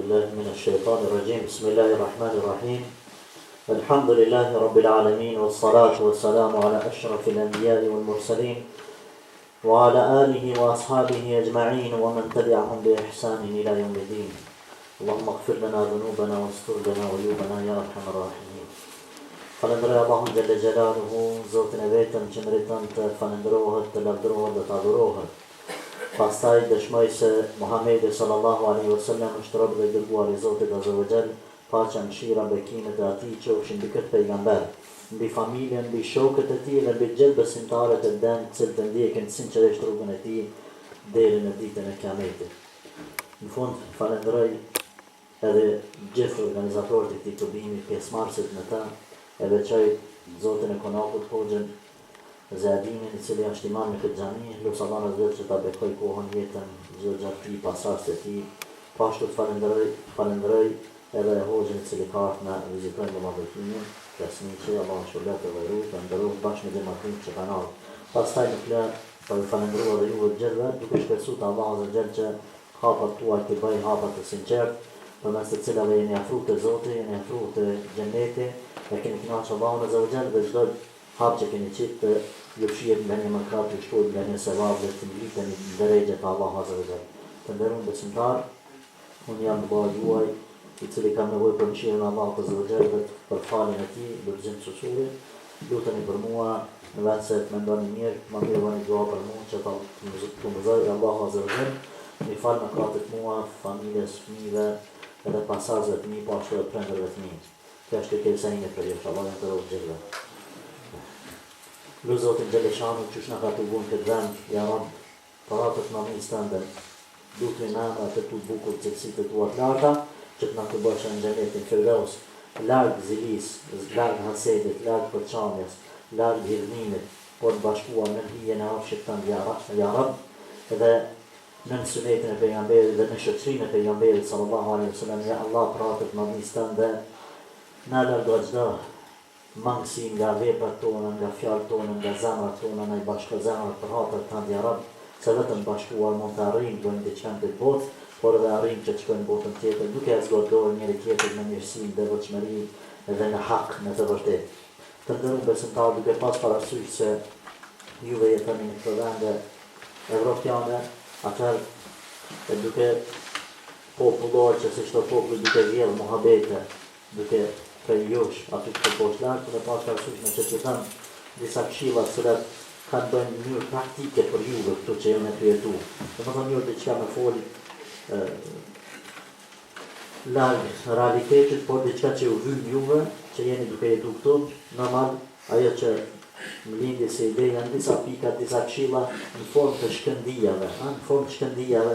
بالله من الشيطان الرجيم بسم الله الرحمن الرحيم الحمد لله رب العالمين والصلاة والسلام على أشرف الأنبياء والمرسلين وعلى آله وأصحابه أجمعين ومن تبعهم بإحسان إلى يوم الدين اللهم اغفر لنا ذنوبنا واستر لنا عيوبنا يا أرحم الراحمين Falendroj Allahun Gjelle Gjelaluhu, Zotin e vetëm që meriton të falendrohet, të lavdërohet dhe të adhurohet. Pastaj dëshmoj se Muhamedi sallallahu alaihi wasallam është rob dhe dërguar i Zotit Azza wa Jall, paqja, mëshira, bekimet e atij qofshin mbi këtë pejgamber, mbi familjen, mbi shokët e tij dhe mbi gjithë besimtarët e dëm, të cilët ndjekin sinqerisht rrugën e tij deri në ditën e Kiametit. Në fund falendroj edhe gjithë organizatorët e këtij tubimi, pjesëmarrësit në të, e veçoj Zotin e Konakut Hoxhën Zeadimin, i cili është imam në këtë xhami, lutem Allahun azh që ta bekoj kohën jetën çdo gjatë tij pasardhës së tij. Pashtu të falenderoj edhe Hoxhën i cili ka ardhur na vizitojnë në Mallorquinë, klasniçi, Allahu shpëlbet të vërejë, të ndërrohet bashkë me dematin që kanë ardhur. Pastaj në plan për të falendëruar dhe ju të gjithëve, duke shpresuar te Allahu azh që hapat tuaj të bëj hapa të sinqert, përmes të cilave jeni afruar te Zoti, jeni afruar te xheneti, e keni kënaqur Allahun azh dhe çdo hap që keni qitë të ju fshihet nga një mëkat, ju shtohet nga një sevap dhe të ngriteni në drejtë të Allahu azh wa jall. Të nderuar besimtar, unë jam babai juaj, i cili ka nevojë për mëshirën e Allahut azh wa jall dhe për faljen e tij, Lulzim Susuri. Luteni për mua, në vend se të mendoni mirë, më mirë bëni dua për mua që të mëzoj Allahu azh wa jall, mi fal mëkatet mua, familjes, fëmijëve, edhe pasardhësve të mi, po ashtu edhe prindërve të mi. Kjo është kërkesa ime për ju, Allah në të rogë gjithve. Lu Zotin Gjeleshanu, që shna ka të bunë këtë vend, jaron paratët në mi stënde, dukri në në të të bukur cilësit të tuat larta, që të në të bëshë në gjenetin Firdaus, largë zilis, largë hasedit, largë përqamjes, largë hirnimit, por të bashkuar në hije në arshit të në jarab, edhe në sunetin e pejgamberit dhe në shoqërinë e pejgamberit sallallahu alaihi wasallam, ja Allah paratët në mi stënde, na largo çdo mangësi nga veprat tona, nga fjalët tona, nga zemrat tona, na i bashko zemrat për hapet të ndja rab, se vetëm bashkuar mund të arrijmë bëjmë diçka në këtë botë, por edhe arrijmë që të shkojmë botën tjetër, duke zgjuar njëri tjetrit në mirësinë, devotshmëri dhe në hak, në të vërtetë. Të nderuar besimtarë, duke pas parasysh se juve jetoni në këto vende evropiane, atëherë duke populluar që si çdo popull duke vjedhur muhabete, duke për josh aty të poshtë lartë, dhe pas parasysh me që thënë disa këshilla të cilat kanë bëjnë në mënyrë praktike për juve këtu që jemi të jetu. Dhe më thënë njërë diqka me foli largë realitetit, por diqka që ju vynë juve, që jeni duke jetu këtu, normal, ajo që më lindi se ide janë disa pika, disa këshilla në formë të shkëndijave,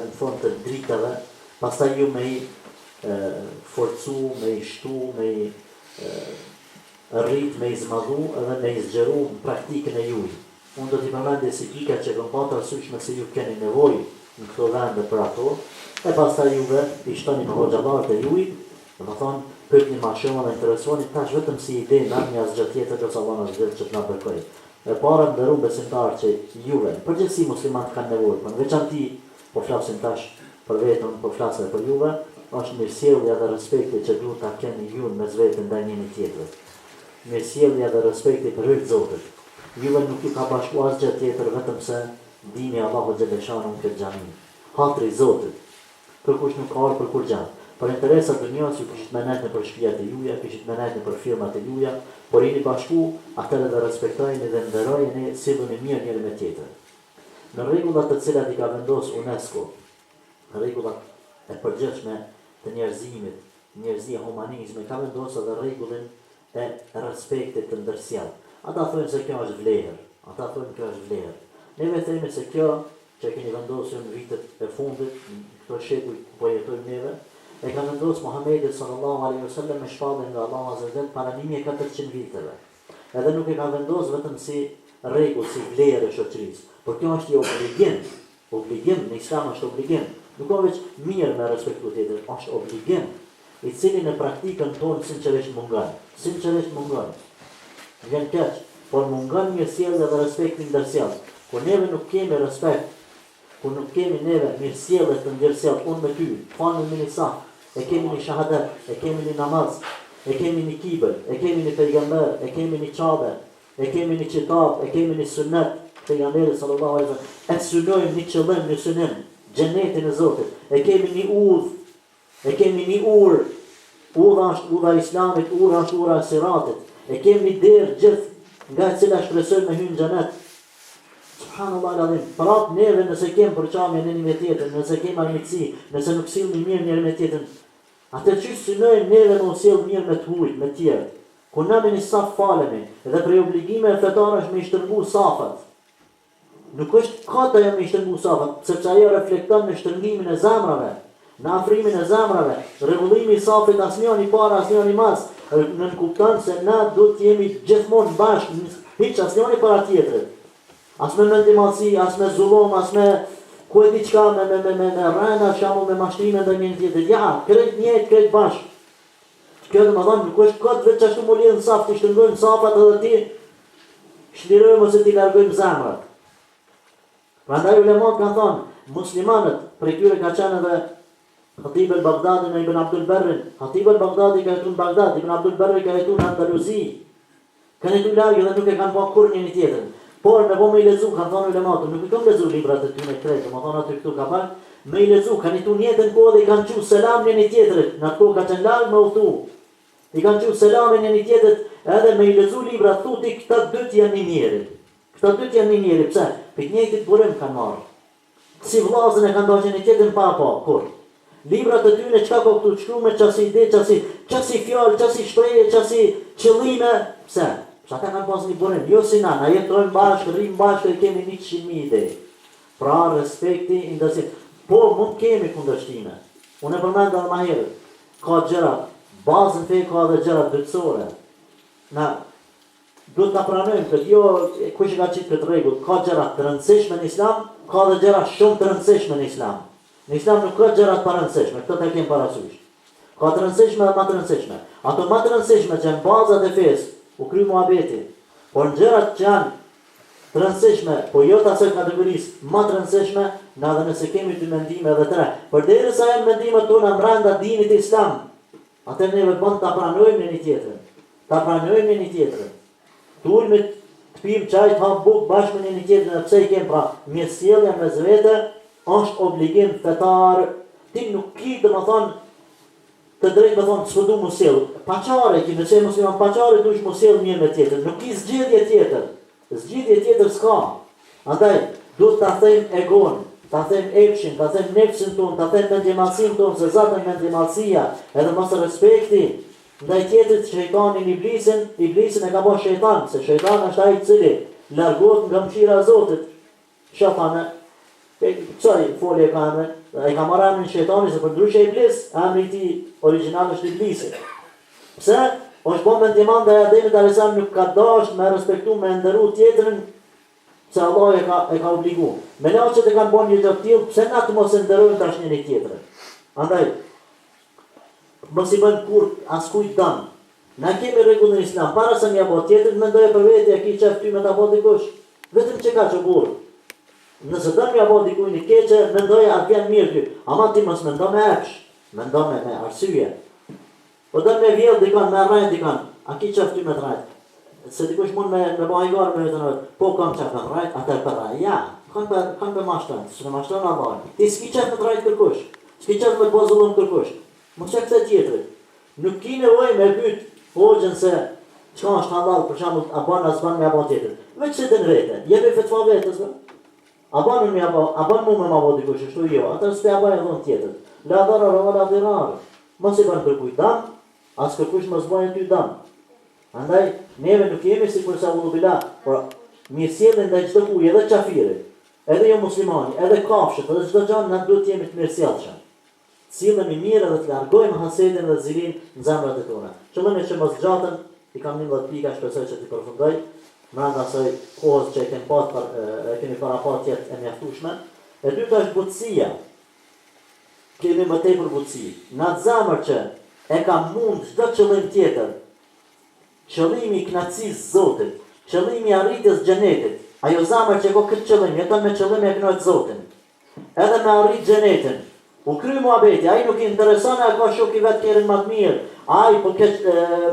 në formë të dritave, pastaj ju me i forcu, me i shtu, me i rrit, me i zmadhu edhe me i zgjeru në praktikën e juj. Unë do t'i përmendje si pika që kom pa të arsyeshme se ju keni nevojë në këto vende për ato, e pastaj juve i shtoni në hoxhallarët e juj, dhe më thonë, pyetni ma shumë dhe interesoni, tash vetëm si ide në një asgjë tjetër që Allah në zhvillë që t'na përkoj. E para nderuar besimtar që juve, përgjithësi muslimat kanë nevojë, për në veçanti, po flasim tash për vetëm, po flasë për juve, është mirësjellja dhe respekti që duhet ta keni ju mes veten ndaj njëri tjetrit. Mirësjellja dhe respekti për hir të Zotit. Juve nuk ju ka bashkuar asgjë tjetër vetëm se dini Allahu xhaleshanu në këtë xhami. Hatri i Zotit. Kërkush nuk ka për kur gjë. Për interesat të njëjës ju kishit menet në për shtëpiat e juaja, kishit menet në për firmat e juaja, por jeni bashku, atëherë dhe respektojeni dhe nderojeni silluni mirë njëri me tjetrin. Në rregullat të cilat i ka vendosur UNESCO, rregullat e përgjithshme të njerëzimit, njerëzia humanizmi, ka vendosur dhe rregullin e respektit të ndërsjellë. Ata thonë se kjo është vlerë. Neve themi se kjo që keni vendosur në vitet e fundit, në këto shekuj po jetojmë neve, e ka vendosur Muhamedi sallallahu alaihi wasallam me shpalljen nga Allahu azza wa jall para 1400 viteve. Edhe nuk e ka vendosur vetëm si rregull, si vlerë e shoqërisë, por kjo është një obligim, në Islam është obligim. Nuk ka veç mirë me respektu tjetër, është obligim, i cili në praktikën tonë sinqerisht mungon. Vjen keq, por mungon mirësjellja dhe respekti ndërsjellë. Kur neve nuk kemi respekt, kur nuk kemi neve mirësjellje të ndërsjellë, unë me ty, fanë me minisa, e kemi një shahadet, e kemi një namaz, e kemi një kibër, e kemi një pejgamber, e kemi një qabe, e kemi një qitab, e kemi një sunnet, pejgamberi sallallahu alaihi wasallam, e synojmë një qëllim, një synim, xhenetin e Zotit, e kemi një udhë, e kemi një urë, udha është udha islamit, ura është ura siratit, e kemi një derë gjithë nga e cila shpresojmë me hynë xhenet. Subhanallahu alazim. Prap neve nëse kemë përqamje në një me tjetër, nëse kemë armiqësi, nëse nuk sillim mirë njëri me tjetrin, atë që synojmë neve në sjell mirë me të hujt, me tjerë. Kur na me një saf falemi, dhe prej obligime fetare është me i shtrëngu safat. Nuk është kata me i shtrëngu safat, sepse ajo reflekton në shtrëngimin e zemrave, në afrimin e zemrave, rregullimi i safit asnjëri para, asnjëri mas, në kupton se na duhet të jemi gjithmonë bashkë, hiç asnjëri para tjetrit. As me mendimallsi, as me zullum, as me ku e di çka me rrena, shamu me mashtrime ndaj një tjetrit. Ja, krejt njëjtë, krejt bashkë. Kjo do të thonë nuk është kot vetë ashtu më lidh në saf, ti shtrëngojmë safat edhe ti shlirojmë ose ti largojmë zemrat. Prandaj ulemat kanë thonë, muslimanët, prej tyre ka qenë edhe Khatib al-Baghdadi në Ibn Abdul Barrin. Khatib al-Baghdadi ka jetuar në Bagdad, Ibn Abdul Barri ka jetuar në Andaluzi. Kanë jetuar larg dhe nuk e kanë pa kur njëri tjetrin. Por me po me i lezu, kanë thonë ulemat, nuk i kam lezu librat e tyre krejtë, më thonë aty këtu ka pak, me i lezu, kanë jetuar njëtën kohë dhe i kanë qu selam njëri tjetrit, në atë kohë ka qenë larg me udhtu. I kanë qu selamin njëri tjetrit, edhe me i lezu libra thuti këta dytë janë një njeri. Këta dytë janë një njeri, pse? Për njëjtit burim kanë marrë. Si vllazën e kanë dashur një tjetrin pa kur. Librat e tyre çka ka këtu shkruar çasi ide, çasi fjalë, çasi shprehje, çasi qëllime, pse? Ata kanë pas një burim, jo si na jetojmë bashkë, rrim bashkë, kemi 100.000 ide. Pra respekti, indesit. Po mund kemi kundërshtime. Unë e përmend edhe më herët. Ka gjëra, bazën fe ka edhe gjëra dytësore. Na duhet ta pranojmë këtë, jo kush e ka qitë këtë rregull, ka gjëra të rëndësishme në Islam, ka edhe gjëra shumë të rëndësishme në Islam. Në Islam nuk ka gjëra të rëndësishme, këtë ta kemi parasysh. Ka të rëndësishme dhe më të rëndësishme. Ato më të rëndësishme që janë bazat e fesë, u kry muhabeti. Por në gjërat që janë të rëndësishme, po jo të asoj kategorisë më të rëndësishme, na dhe nëse kemi dy mendime edhe tre. Por derisa janë mendimet tona brenda dinit Islam, atë neve bën ta pranojmë një tjetrin. Ta pranojmë një tjetrin. Tulmi të pim çaj të ham buk bashkë me një tjetrin, pse i kem pra mirësjellja mes vete është obligim fetar. Ti nuk ki domethënë të drejtë me thonë, s'po du mu sjell. Paqare ki, nëse musliman paqare dush mu sjell mirë me tjetër. Nuk i zgjidhje tjetër. Zgjidhje tjetër s'ka. Andaj, duhet ta them egon, ta them epshin, ta them nefsin ton, ta them mendjemalsin ton, se zatën mendjemalsia, edhe mos respekti. Ndaj tjetrit shejtanin iblisin e ka bo shejtan, se shejtan është ai i cili largohet nga mëshira e Zotit. Shafane, çaj folje ka emrin, ai ka marrë emrin shejtani se për ndryshe iblis, emri i tij origjinal është iblisi. Pse? Është po mendiman dhe Ademit alayhisalam nuk ka dashur me respektu, me nderu tjetrin, se Allah e ka obligu. Me laçet e kanë bën një gjë të tillë, pse na të mos e nderojmë tash njëri tjetrin. Andaj, mos i bën kur askujt dëm. Na kemi rregullin e Islam, para se mja bot tjetrit mendoje për vetë, ki qef ty me ta bot dikush. Vetëm që ka që burë. Nëse dëm mja bot dikuj një keqe, mendoje atë vjen mirë ty. Ama ti mos mendo me epsh, mendo me arsye. Po dëm me vjell dikan, me rrajt dikan, a ki qef ty me të rrajt. Se dikush mund me bahigar me vetën rrajt, po kam qef me rrajt, atër për rrajt, ja, kanë për mashtran, së në mashtran Allah. Ti s'ki qef me të rrajt kërkush, s'ki qef me të bozullum kërkush. Mos që këtë tjetërit. Nuk ki nevoj me pyt hoxhën se çka është halal, për shembull, a bën as bën me apo tjetër. Veç se den vete, jepi fetva vetës. A bën me apo, a bën me apo dikush, ashtu jo. Atë s'pe apo e dhon tjetër. La dara wala dirar. Mos i bën kërkuj dam, as kërkush mos bën ty dam. Andaj neve nuk jemi sikur sa ulubila, por mirësjellën ndaj çdo kujt, edhe qafirit, edhe jo muslimani, edhe kafshët, edhe çdo gjë na duhet të jemi të mirësjellshëm. Sillemi mirë dhe të largojmë hasedin dhe zilin në zemrat e tona. Qëllimi që mos gjatën, i kam 11 pika, shpresoj që t'i përfundoj, brenda asaj kohës që e kemi parapat jetë e mjaftueshme. E dyta është butësia. Kemi më tepër butësi. Në atë zemër që e ka mund çdo qëllim tjetër, qëllimi i kënaqësisë Zotit, qëllimi i arritjes xhenetit, ajo zemër që ka këtë qëllim, jeton me qëllim e kënaqë Zotin. Edhe me arrit xhenetin, U kry muhabeti, ai nuk I intereson, a ka shok I vet tjerën më të mirë, ai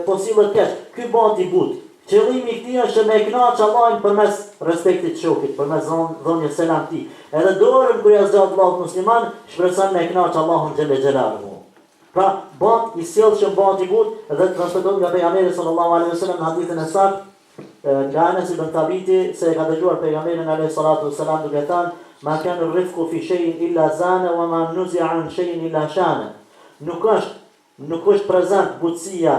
po sillet keq. Ky bëhet I but. Qëllimi I këtij është me kënaq Allahin përmes respektit të shokit, përmes dhënies selam ti. Edhe dorën kur ja zgjat vllahut musliman, shpreson me kënaq Allahun xhelle xhelaluhu. Pra, bëhet I sjellshëm, bëhet I but, dhe transmetohet nga pejgamberi sallallahu alaihi wasallam në hadithin e saktë nga Anas ibn Thabiti se ka dëgjuar pejgamberin alayhi salatu wassalam duke thënë: "Ma kana ar-rifqu fi shay'in illa zana wa ma nuzi'a an shay'in illa shana." Nuk është prezant butësia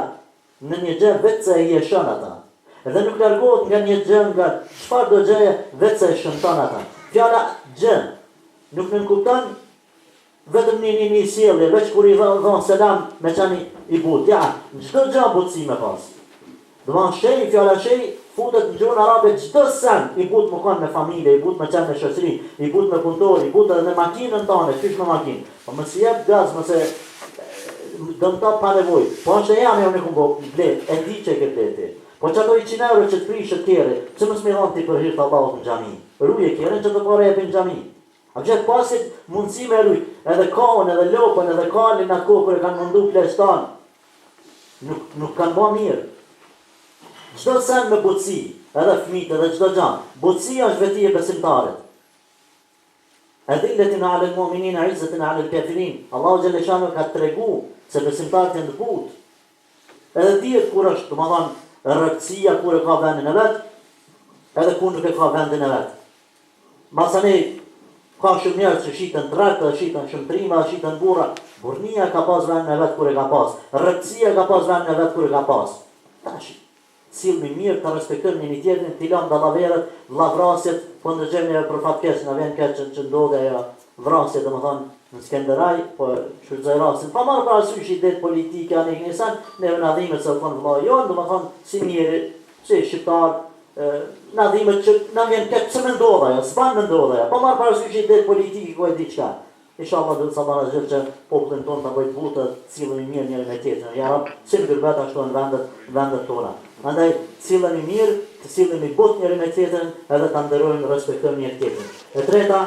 në një gjë vetë se I e shon ata. Dhe nuk largohet nga një gjë, nga çfarë do gjëje vetë se e shënton ata. Fjala gjë nuk nënkupton vetëm një sjellje, veç kur I dhon selam me çani I but. Ja, çdo gjë butësi me pas. Do të thonë fjala futet në gjuhën arabe çdo sen I but më kanë me familje, I but me çan me shoqëri, I but me punëtor, I but edhe me makinën tonë, kyç me makinë. Po mos I jep gaz, mos e dëm ta pa nevojë. Po është jam unë kumbo blet, e di çe ke bleti. Po çato I 100 euro që të prishë tjerë, pse mos më dhon ti për hir të Allahut në xhami? Ruje kërën që të parë jepin në xhami. A gjet pasit mundësi me ruj, edhe kaun, edhe lopën, edhe kalin atë kohë kur e kanë mundu plestan. Nuk kanë bë mirë. Çdo sen me butësi, edhe fëmijët, edhe çdo gjë. Butësia është veti e besimtarit. Adillatin 'ala al-mu'minina 'izzatin 'ala al-kafirin. Allahu xhalla shanu ka tregu se besimtarët janë të butë. Edhe dihet kur është, domethënë, rrëtësia kur e ka vendin e vet, edhe kur nuk e ka vendin e vet. Masane ka shumë njerëz që shiten trakta, shiten shëmtrima, shiten burra. Burnia ka pas vendin e vet kur e ka pas. Rrëtësia ka pas vendin e vet kur e ka pas. Tash sillni mirë të respektojmë një tjetrin, t'i lëm dallaverët, vllavrasjet, po ndërgjemi për fatkesh në vend keq që ndodhe ajo vrasje, domethënë në Skenderaj, po shfrytëzoj rastin. Pa marrë parasysh ide politike anë ignisan, neve na dhimbet se u thon vllai jon, domethënë si njëri, si shqiptar, na dhimbet që na vjen keq pse mendova ajo, s'ban mendova ajo. Pa marrë parasysh ide politike ku e diçka. Inshallah do të sabana gjithë që popullin tonë të bëjt butë, cilën I mirë njëri me tjetrin. Ja rab, si në gërbet ashtu në vendet tona. Andaj, cilën I mirë, të cilën I butë njëri me tjetrin, edhe të nderojmë, respektojmë njëri tjetrin. E treta,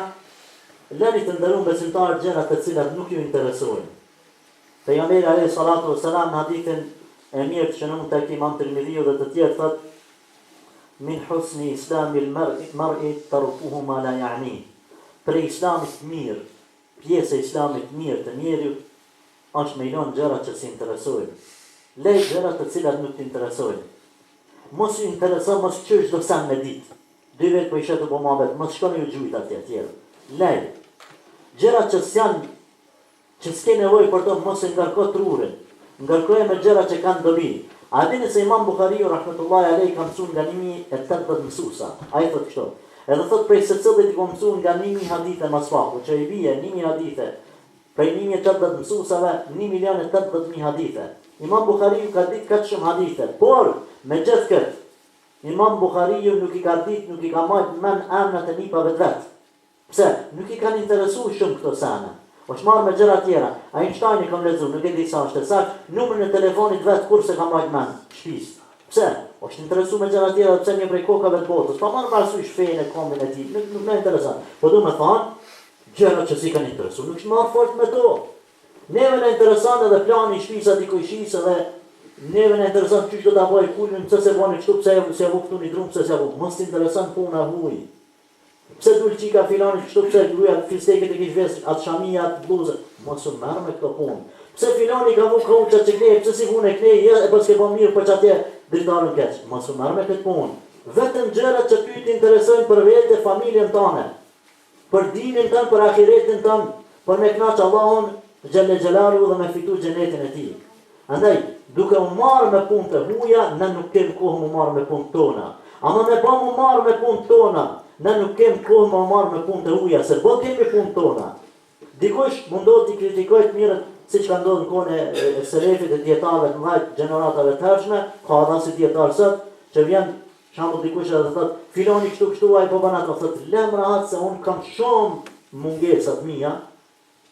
lëni të nderojmë besimtarët gjërat të cilat nuk ju interesojnë. Pejgamberi alayhi salatu wassalam në hadithin e mirë që në tek Imam Tirmidhiu dhe të tjerë thotë: "Min husni islamil mar'i tarkuhu ma la ya'ni." Për islamit mirë, pjesë e islamit mirë të njeriu është me lënë gjërat që s'I interesojnë. Lej gjërat të cilat nuk të interesojnë. Mos ju intereson, mos qysh do sen me ditë. 2 vetë po I shetu po mabet, mos shkoni ju gjujt atje tjerë. Lej. Gjërat që s'ke nevojë për to, mos e ngarko trurin. Ngarkoje me gjërat që kanë dobi. A dini se Imam Buhariu rahmetullahi alayhi ka mësuar nga 1080 mësuesa. Ai thotë kështu. Edhe thot prej secillit I ka mësuar nga 1000 hadithe mas paku, që I bie 1000 hadithe. Prej 1080 mësuesave 1.080.000 hadithe. Imam Buhariu ka ditë kaq shumë hadithe, por me gjithë këtë, Imam Buhariu nuk I ka ditë, nuk I ka marrë men emrat e nipave të vet. Pse? Nuk I kanë interesuar shumë këto sene. Është marrë me gjëra tjera. Einstein I ka lexuar, nuk e di sa është saktë, numrin e telefonit vet kurse ka marrë men shtëpis. Pse? Është interesuar me gjëra tjera, pse një prej kokave të botës. Pa marrë parasysh fenë e kombin e tij, nuk më intereson. Po do të thonë, gjëra që si kanë interesuar, nuk marrë fort me to. Neve në intereson edhe plani I shtëpisë aty ku I shisë edhe neve në intereson çish do ta bëj kulmin, pse se bën kështu, pse se avu këtu në drum, pse se avu. Mos intereson puna huaj. Pse dul çika filani kështu, pse gruaja fisteket e kish vesh atë shamia, atë bluzë. Mos u marr me këto punë. Pse filani ka vu kauça të knej, pse si punë knej, ja e pas ke bën mirë po çatje dritarën keq. Mos u marr me këtë punë. Vetëm gjërat që ty të interesojnë për vetë familjen tënde. Për dinin tënd, për ahiretin tënd, për me kënaq Allahun xhelle xhelalu dhe me fitu xhenetin e tij. Andaj, duke u marrë me punë të huaja, ne nuk kemi kohë mu marrë me punë tona. Ama me pa mu marrë me punë tona, ne nuk kemi kohë mu marrë me punë të huaja, se po kemi punë tona. Dikush mundohet t'i kritikojë të mirët, siç ka ndodhur në kohën e selefit e dietarëve të mëdhenj, gjeneratave të hershme, ka dhënë si dietar sot, që vjen shembull dikush edhe thotë, filoni kështu ai po bën ato, thotë, lëm rahat se un kam shumë mungesat mia,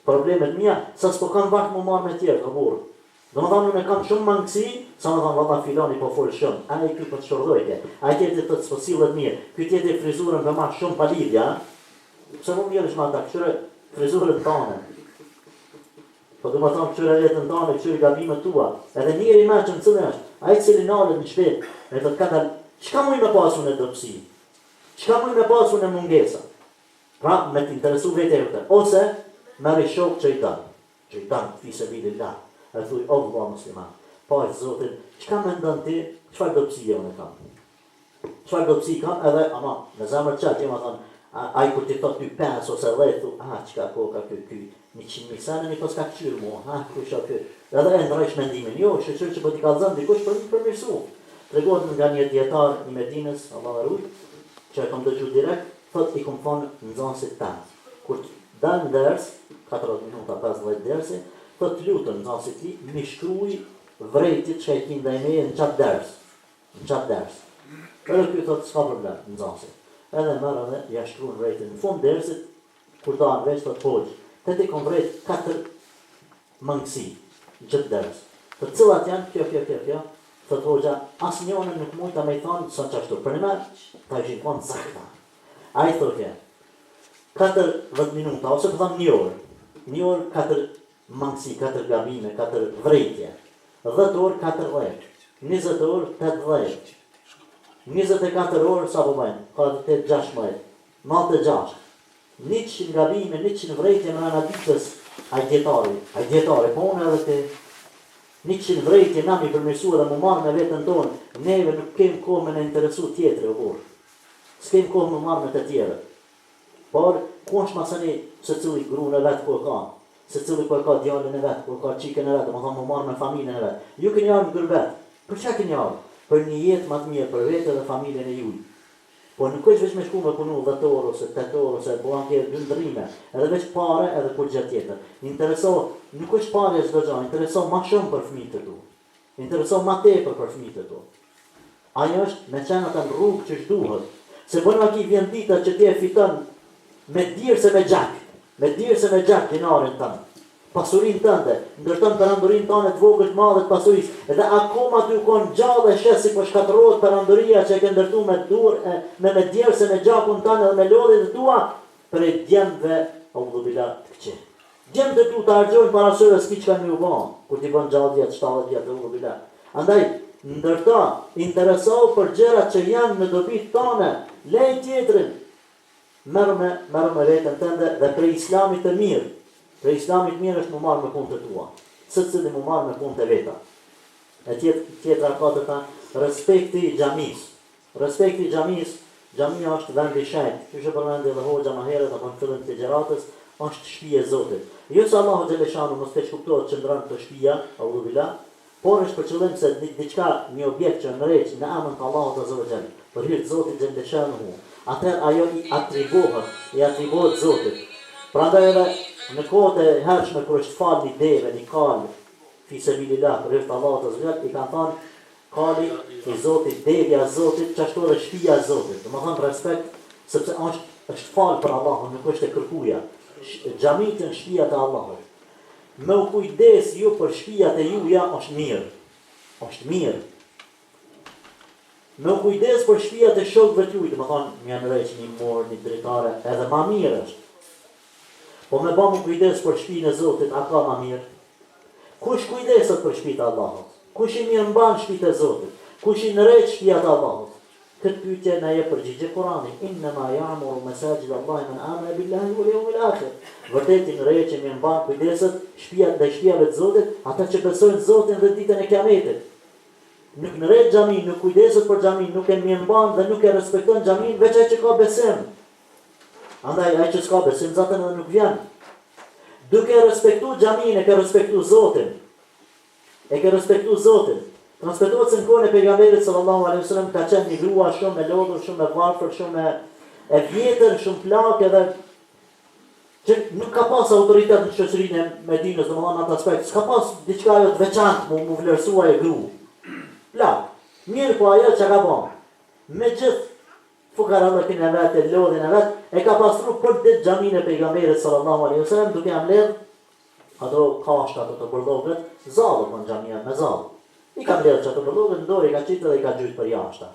problemet mia, sa s'po kam vakt mu marrë me tjerë, ka burr. Domethënë unë kam shumë mangësi, sa më thonë valla filoni po fol shumë. Ai ky po të shordojte. Ai tjetri të sillet mirë. Ky tjetri frizurën ka marrë shumë palidhja. Pse mund mirësh me ata, këshire frizurën tonë. Po do të thonë këtyre vetën tonë, këtyre gabimet tua. Edhe njëri më që cilën është, ai cili nalet në shpejt, e thotë ka çka më më pasu në dobësi? Çka më më pasu në mungesa? Pra, me të interesu vetë ose merri shok që i dan fisë bilillah. E thuj, o vëlla musliman, pa e Zotin, çka mendon ti, çfarë dobësie unë kam? Çfarë dobësi kam edhe, ama, në zemër qatë, jema thonë, ai kur ti thot ty 5 ose 10, thu, çka koka ky 100.000 sene, një pas ka qyrë mua, kusha ky. Edhe e ndrojsh mendimin, jo, shqyr që po t'i kallzon dikush për mirësu. Tregohet nga një dietar i Medinës, Allah e ruaj, që e kam dëgjuar direkt, thot i kom thonë nxënësit tanë. Kur dal në ders, 14 minuta 15 dersi, thot lutën nxënësit li, mi shkruaj vrejtit që e kin ndaj meje në qatë ders. Në qatë ders. Edhe ky thot s'ka problem, nxënësit. Edhe merr edhe ja shkruan vrejtin në fund dersit, kur dalën veç thot hoxh, te ti kom vrejt 4 mangësi në çdo ders. Të cilat janë kjo, thot hoxha, asnjëri nuk mund ta më thonë sa çashtu. Për më ta ishin kon sakta. Ai thotë 14 minuta ose të thënë 1 orë. 1 orë 4 mangësi, 4 gabime, 4 vrejtje. 10 orë 14, 20 orë 18. 24 orë sa po bëjnë, ka të 16, malte 6. 100 gabime, 100 vrejtje në anë ditës, ai djetari, po unë edhe të 100 vrejtje na mi përmirësu edhe më marrë me vetën tonë, neve nuk kemë kohë me në interesu tjetëri, o burë. S'kemë kohë me marrë me të tjere. Por, ku është masani se cili gru në vetë ku e ka, se cili ku e ka djallin e vetë, ku e ka qikën e vetë, më thonë më marrë me familjen e vetë. Ju kënë jarë në gërbet, për që kënë jarë? Për një jetë më të mirë, për vetë dhe familjen e juj. Po nuk është veç me shku me punu 10 orë ose 8 orë ose po anke ndrime, edhe veç pare edhe kur gjë tjetër. Intereso, nuk është pare çdo gjë, intereso më shumë për fëmijët e tu. Intereso më tepër për fëmijët e tu. Ajo është me qenë atë rrugë që duhet. Se bënë aki vjen dita që ti e fiton me dirë se me gjak dinarin tënë. Pasurin tënde, ndërton perandorin tonë të vogël të madhe të pasurisë, edhe akoma ty u konë gjallë e shes si po shkatërrohet perandoria që e ke ndërtu me dur, me djerse me gjakun tënë edhe me lodhjet e tua, për e djemëve audhubilat të këqe. Djemët e tu të argjojnë parasyre s'ki që ka një u banë, kur ti bën gjallë djetë, 7 djetë audhubilat. Andaj, ndërta, interesohu për gjërat që janë në dobit tone, lej tjetrin, merë me vetën tënde dhe për islamit të mirë. Për islamit mirë është më marrë me punë të tua. Secili më marrë me punë të veta. E tjetra katërta, respekti i xhamis. Respekti i xhamis, xhamia është vendi i shenjtë. Që është përmendi edhe hoxha më herët apo në fillim të xheratës, është shtëpia e Zotit. Jo se Allahu xhaleshanu mos të kuptohet që ndron të shtëpia, Allahu billah, por është për qëllim se diçka, një objekt që ndreq në emrin të Allahut azza wa jall, për hir të Zotit xhaleshanu. Atëherë ajo i atribuohet Zotit. Prandaj edhe në kohët e hershme kur është falë një deve, një kalë, fi sabilillah, për hir të Allahut azza wa jall, i kanë thënë kali i Zotit, devja e Zotit, çashtu edhe shtëpia e Zotit. Domethënë respekt, sepse është falë për Allahun, nuk është e kërkuja. Xhamit në shtëpia e Allahut. Me u kujdes ju për shtëpiat e juja është mirë. Është mirë. Me u kujdes për shtëpiat e shokëve të juaj, domethënë një ndreq, një mor, një dritare, edhe më mirë është. Po me ba mu kujdes për shtëpinë e Zotit, a ka më mirë? Kush kujdeset për shtëpitë e Allahut? Kush i mirë mban shtëpitë e Zotit? Kush i nërejt shtëpiat e Allahut? Këtë pyetje na jep përgjigje Kurani. Innama ya'muru masajid Allahi man amana billahi wal yawmil akhir. Vërtet i nërejt që mirë mban kujdeset dhe shtëpiave të Zotit, ata që besojnë Zotin dhe ditën e Kiametit. Nuk nërejt xhamin, nuk kujdeset për xhamin, nuk e mirë mban dhe nuk e respekton xhamin veç ai që ka besim. Andaj ai që s'ka besim zatën edhe nuk vjen. Duke respektu xhamin, e ka respektu Zotin. Transmetohet se në kohën e pejgamberit sallallahu alaihi wasallam ka qenë një grua shumë e lodhur, shumë e varfër, shumë e vjetër, shumë plak edhe që nuk ka pas autoritet në shoqërinë e Medinës, domethënë atë aspekt, s'ka pas diçka ajo të veçantë mu vlerësua e gru. Plak. Mirë po ajo që ka bën. Me gjithë fukarallëkin e vetë, lodhin e vetë, e ka pastru për ditë xhamin e pejgamberit sallallahu alaihi wasallam duke mbledh ato kashkat ato përdogët, zallë në xhamia me zallë. I ka mbledh çato përdogët, në dorë i ka qitë dhe i ka gjujt për jashtë.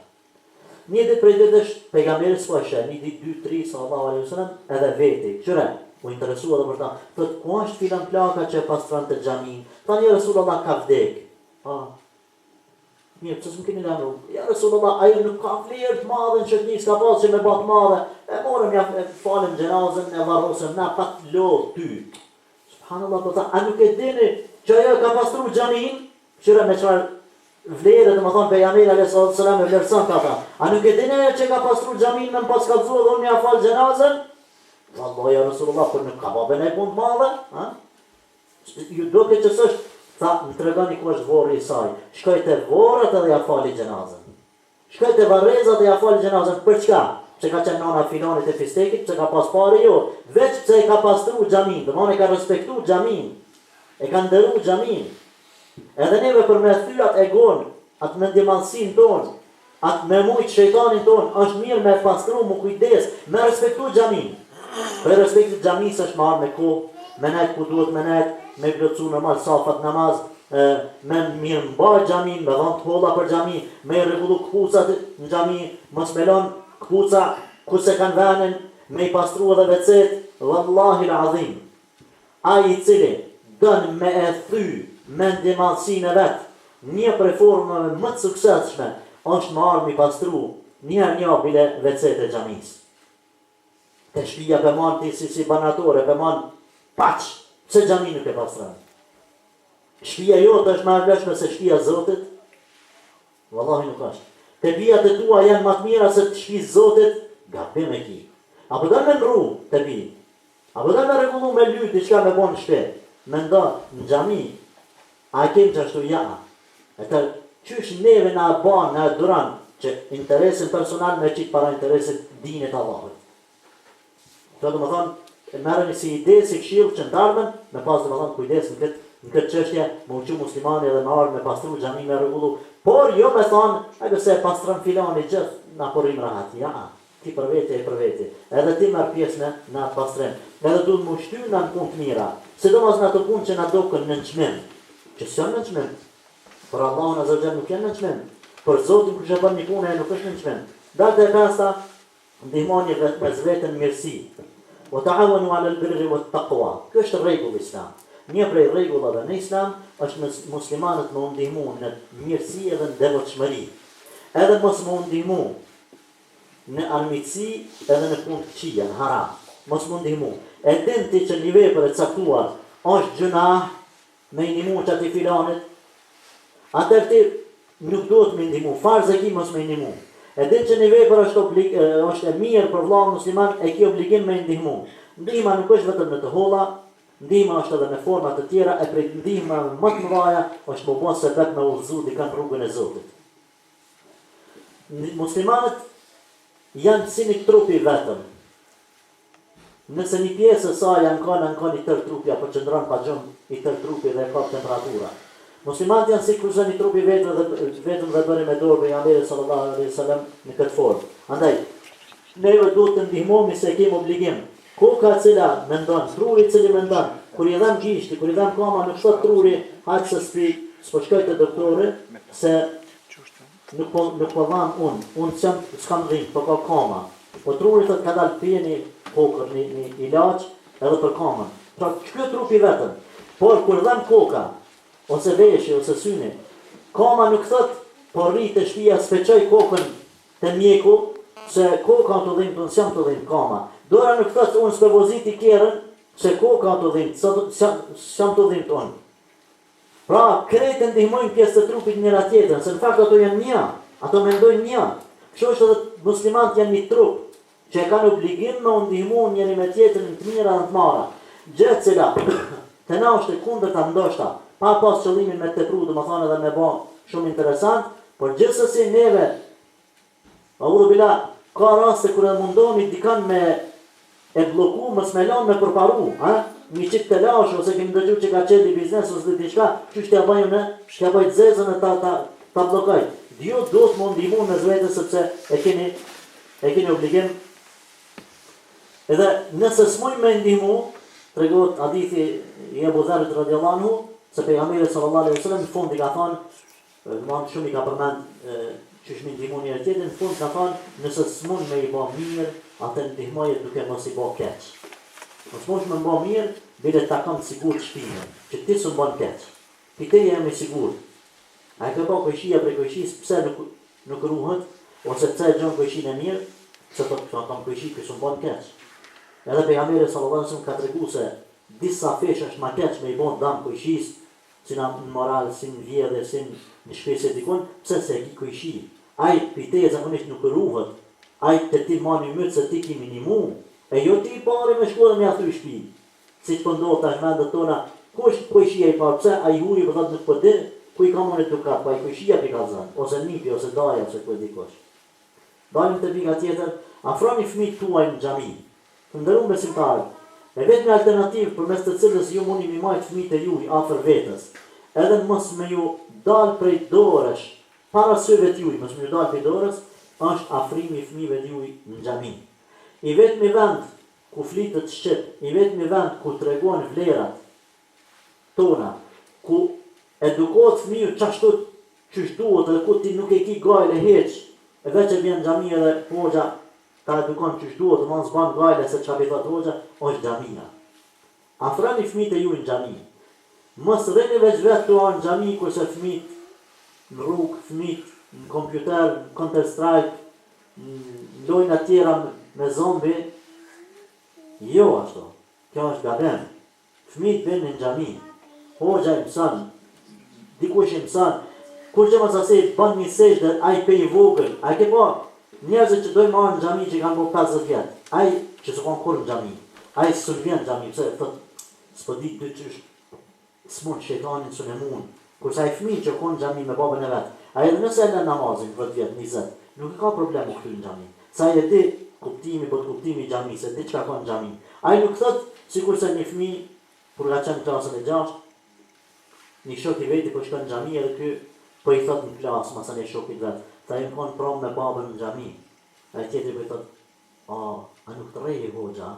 Një ditë prej ditësh pejgamberi s'po sheh, një ditë 2-3 sallallahu alaihi wasallam edhe veti. Qyre, u interesua dhe për ta. Thot, ku është filan plaka që e pastron të xhamin? Tani Resulullah ka vdek. Mirë, pëse s'më keni lënë? Ja Resulullah, ai nuk ka vlerë të madhe në shëtni, s'ka pas që me bat madhe. E morëm ja falem xhenazën, e varrosëm na pat lo ty. Subhanallahu ta, a nuk e dini që ajo ka pastruar xhamin? Qyre me çfarë vlerë, domethënë pejgamberi alayhis salam e vlerëson ata. A nuk e dini që ka pastruar xhamin me pas kallzuar dhe unë ja fal xhenazën? Vallahi ja Resulullah, por nuk ka bën ai punë të madhe, ha? Ju duket që s'është, tha, më tregoni ku është vorri i saj. Shkoj te vorrat edhe ja fali xhenazën. Shkoj te varrezat dhe ja fali xhenazën. Për çka? Pse ka qenë nona filonit e fistekit, pse ka pas parë jo, veç pse e ka pastruar xhamin, domthonë e ka respektuar xhamin. E ka nderuar xhamin. Edhe neve për me thyrat e gon, atë mendjemalsin ton, atë me mujt shejtanin ton, është mirë me pastru, mu kujdes, me respektu xhamin. Për respektu xhamis është marrë me kohë, me nejtë ku duhet me nejtë, me plotsu normal safat namaz, me mirë mbaj xhamin, me dhënë të holla për xhamin, me rregullu kpucat në xhami, mos me lën kpuca ku se kanë vënë, me i pastru edhe vecet, vallahi l'azim. Ai i cili dën me e thy mendjemalsinë e vet, një prej formave më të suksesshme është marrë mi pastru një bile vecet e xhamis. Te shtëpia për manë ti si banatore, për manë paq, pse xhami nuk e pastron. Shtëpia jote është më e vlefshme se shtëpia e Zotit? Vallahi nuk është. Te bijat e tua janë më të mira se të shtëpisë e Zotit, gabim e ki. Apo do me ndru te bi. Apo do me rregullu me lyt diçka me bon në shtëpi. Mendo në xhami, a kem çashtu ja. Atë qysh neve na ban, na duran që interesin personal me qit para interesit dinit Allahut. Do të thonë, merreni si ide, si këshill që ndarmen, me pas do të thonë kujdes në këtë çështje, më uqu muslimani edhe me ardh me pastru xhamin me rregullu. Por jo me thonë, ajo se pastron filani gjithë na porrim rahat. Ja, ti për vete e për vete. Edhe ti marr pjesë në atë pastrim. Edhe duhet më shtyr në punë të mira. Sidomos në ato punë që na dokën në çmim. Që s'janë në çmim. Por Allahu na zgjat nuk janë në çmim. Por Zoti kur e bën një punë ai nuk është në çmim. Dalë e pasta ndihmoni mes vetën mirësi. Wa ta'awanu 'ala al-birri wat-taqwa. Kjo është rregull islam. Një prej rregullave në islam është muslimanët më ndihmu në mirësi edhe në devotshmëri. Edhe mos më ndihmu në armiqësi edhe në punë të këqija, në haram. Mos më ndihmu. E din ti që një vepër e caktuar është gjunah me ndihmu çati filanit, atëherë ti nuk duhet me ndihmu. Farz e ki mos me ndihmu. E din që një vepër është e mirë për vëllahun musliman, e ki obligim me ndihmu. Ndihma nuk është vetëm në të holla, ndihma është edhe në forma të tjera, e prej ndihma më të mëdha është më bën sebeb me udhëzu dikën rrugën e Zotit. Muslimanët janë si një trupi vetëm. Nëse një pjesë e saj janë i tërë trupi, apo qëndron pa gjumë i tërë trupi dhe ka temperatura. Muslimanët janë si kur një trupi vetëm dhe bëri me dorë pejgamberi sallallahu alaihi wasallam në këtë formë. Andaj, neve duhet të ndihmohemi se kemi obligim. Koka e cila mendon, truri i cili mendon, kur i dham gishti, kur i dham koma, nuk thot truri, hajtë se s'po shkoj te doktori, se nuk po dham unë s'kam dhimë, po ka koma. Po truri thot ka dal pjeni kokër, një ilaç edhe për komën. Pra, kjo trupi vetëm. Por kur dham koka, ose veshi, ose syni, koma nuk thot, po rrit e shtëpia, speqoj kokën te mjeku, se koka të dhimë, të nësjam të dhimë koma. Dora nuk thot, unë s'pe voziti kjerën, se koka të dhimë, s'jam të dhimë të unë. Pra, krejtë ndihmojnë pjesë të trupit njëra tjetër, se në fakt ato janë një, ato mendojnë një. Kështu është edhe muslimanët janë një trup, që e kanë obligim me ndihmu njëri me tjetrin të mira dhe të mara. Gjë cila, të na është e kundërta ndoshta, pa pas qëllimin me tepru, domethënë edhe me bë shumë interesant, por gjithsesi neve, Allahu bila, ka raste kur e mundohemi dikan me e bloku, mos me lanë me përparu, një qik të lash, ose kemi dëgju që ka qeli biznes, ose dhe diçka, që shtë ja bëjt zezën e ta blokaj. Dio do të më ndihmu në zvete, sepse e keni obligim. Edhe nëse s'moj me ndihmu, tregot hadithi i Abu Dharrit radhiyallahu anhu, se pejgamberi sallallahu alaihi wasallam në fund i ka thonë, domethënë shumë i ka përmend që shmi ndihmu njëri tjetrin, në fund ka thonë, nëse s'mund me i bë mirë, atë ndihmoje duke mos i bë keq. Nësë mosh me mba mirë, bile ta kam të sigur të shpime, që ti së mban keq. Pite jemi sigur. A e ke pa kojshia prej kojshisë, pse nuk ruhet, ose pse e gjën kojshin e mirë, se të kam kojshi kësë mban keq. Edhe pejgamberi sallallahu alaihi wasallam ka tregu se disa fesh është ma keq me i bon dam kojshisë, si në moral, si në vjedhe, si në shpesë e dikon, pse se e ki kojshi. Aj pite e zakonisht nuk ruhet, aj të ti mani mëtë se ti ki minimu, e jo ti i pari me shkodhe me athy shpi. Si që pëndohë të ashmendet tona, ku është kojshia i parë, pse a i huri për thëtë nuk përdi, ku i ka monit dukat, pa i kojshia për ka zënë, ose nipi, ose daja, ose ku e dikosh. Dalim të pika tjetër, afroni fëmijët tuaj në xhami. Të ndërruar besimtarë, e vetmi alternativë përmes të cilës ju mundi mi majtë fëmijët e juaj afër vetes, edhe mos me ju dal prej dorësh, para syve të juaj, mos me ju dal prej dorës, është afrimi i fëmijëve të juaj në xhami. I vetmi vend ku flitet shqip, i vetmi vend ku tregon vlerat tona, ku edukohet fëmiu çashtu çish duhet dhe ku ti nuk e ki gajle heq, e veç e vjen në xhami edhe hoxha ta edukon çish duhet, mos ban gajle se çfarë thot hoxha, është xhamia. Afroni fëmijët e juaj në xhami. Mos rrini veç vetë tuan në xhami kurse fëmijët në rrugë, fëmijët në kompjuter, në Counter Strike, në lojna tjera me zombi. Jo ashtu. Kjo është gabim. Fëmijët vjen në xhami. Hoxha i mëson, dikush i mëson, kur që mos asej bën një sejdë, ai pe i vogël, ai ke pa njerëzit që dojnë marrë në xhami që kanë bërë 50 vjet. Ai që s'u kanë kur në xhami. Ai s'u vjen në xhami, pse thot s'po di dy çysh s'mund shejtanin s'u ne mund. Kurse ai fëmijë që kon në xhami me babën e vet, ai edhe nëse në namazin 10 vjet, 20, nuk ka problem u kthy në xhami. Sa e di kuptimi, po kuptimi i xhamisë, se di çka ka në xhami. Ai nuk thot sikurse një fëmijë kur ka qenë në klasën e 6, një shok i veti po shkon në xhami edhe ky po i thot në klasë, masa një shokit vet, ta im kon prom me babën në xhami. Ai tjetri po i thot, a nuk të rrehi hoxha?